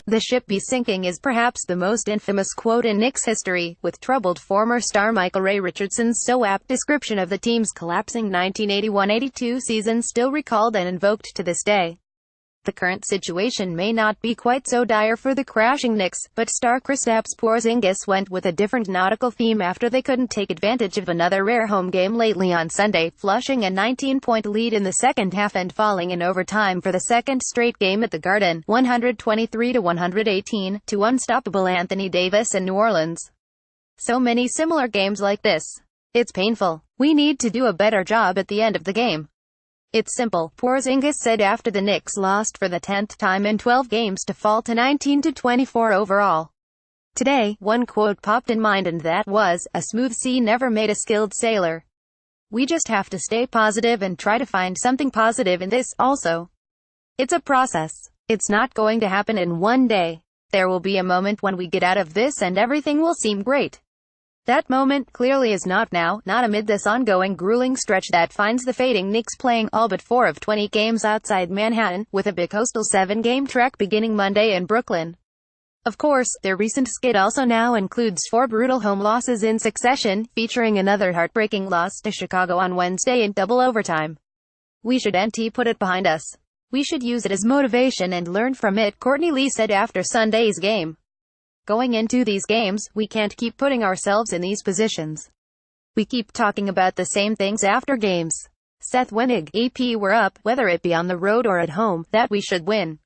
"The ship be sinking" is perhaps the most infamous quote in Knicks history, with troubled former star Michael Ray Richardson's so apt description of the team's collapsing 1981-82 season still recalled and invoked to this day. The current situation may not be quite so dire for the crashing Knicks, but star Kristaps Porzingis went with a different nautical theme after they couldn't take advantage of another rare home game lately on Sunday, flushing a 19-point lead in the second half and falling in overtime for the second straight game at the Garden, 123-118, to unstoppable Anthony Davis and New Orleans. So many similar games like this. It's painful. We need to do a better job at the end of the game. It's simple, Porzingis said after the Knicks lost for the 10th time in 12 games to fall to 19-24 overall. Today, one quote popped in mind, and that was, "A smooth sea never made a skilled sailor." We just have to stay positive and try to find something positive in this, also. It's a process. It's not going to happen in one day. There will be a moment when we get out of this and everything will seem great. That moment clearly is not now, not amid this ongoing grueling stretch that finds the fading Knicks playing all but 4 of 20 games outside Manhattan, with a bicoastal 7-game trek beginning Monday in Brooklyn. Of course, their recent skid also now includes 4 brutal home losses in succession, featuring another heartbreaking loss to Chicago on Wednesday in double overtime. "We should put it behind us. We should use it as motivation and learn from it," Courtney Lee said after Sunday's game. "Going into these games, we can't keep putting ourselves in these positions. We keep talking about the same things after games. Seth Winnig, AP, we're up, whether it be on the road or at home, that we should win.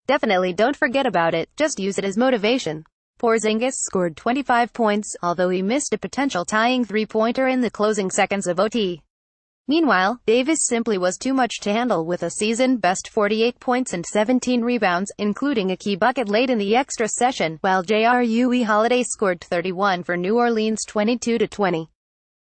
Definitely don't forget about it, just use it as motivation." Porzingis scored 25 points, although he missed a potential tying three-pointer in the closing seconds of OT. Meanwhile, Davis simply was too much to handle with a season-best 48 points and 17 rebounds, including a key bucket late in the extra session, while Jrue Holiday scored 31 for New Orleans 22-20.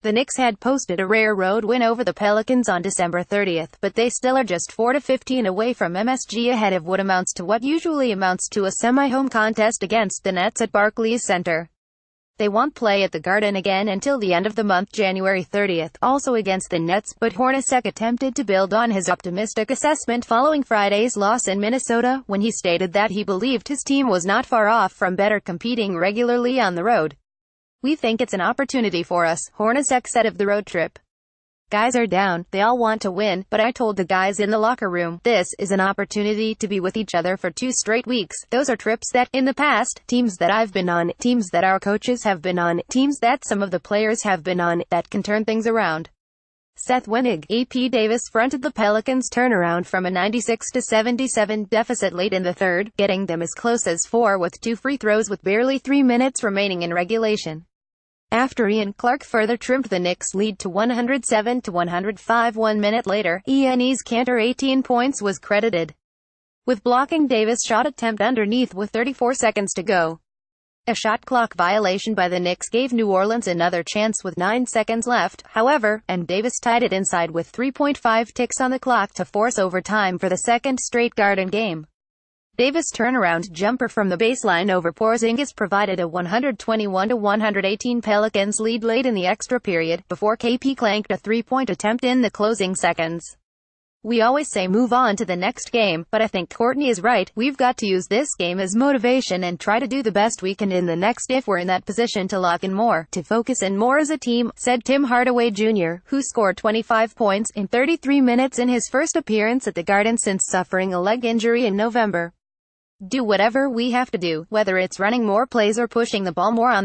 The Knicks had posted a rare road win over the Pelicans on December 30th, but they still are just 4-15 away from MSG, ahead of what usually amounts to a semi-home contest against the Nets at Barclays Center. They won't play at the Garden again until the end of the month, January 30th, also against the Nets, but Hornacek attempted to build on his optimistic assessment following Friday's loss in Minnesota, when he stated that he believed his team was not far off from better competing regularly on the road. "We think it's an opportunity for us," Hornacek said of the road trip. "Guys are down, they all want to win, but I told the guys in the locker room, this is an opportunity to be with each other for 2 straight weeks. Those are trips that, in the past, teams that I've been on, teams that our coaches have been on, teams that some of the players have been on, that can turn things around." Seth Winnig, AP, Davis fronted the Pelicans' turnaround from a 96-77 deficit late in the third, getting them as close as 4 with 2 free throws with barely 3 minutes remaining in regulation. After Ian Clark further trimmed the Knicks' lead to 107-105 1 minute later, Enes Kanter 18 points was credited with blocking Davis' shot attempt underneath with 34 seconds to go. A shot clock violation by the Knicks gave New Orleans another chance with 9 seconds left, however, and Davis tied it inside with 3.5 ticks on the clock to force overtime for the second straight Garden game. Davis' turnaround jumper from the baseline over Porzingis provided a 121-118 Pelicans lead late in the extra period, before KP clanked a three-point attempt in the closing seconds. "We always say move on to the next game, but I think Courtney is right. We've got to use this game as motivation and try to do the best we can in the next if we're in that position to lock in more, to focus in more as a team," said Tim Hardaway Jr., who scored 25 points in 33 minutes in his first appearance at the Garden since suffering a leg injury in November. "Do whatever we have to do, whether it's running more plays or pushing the ball more on the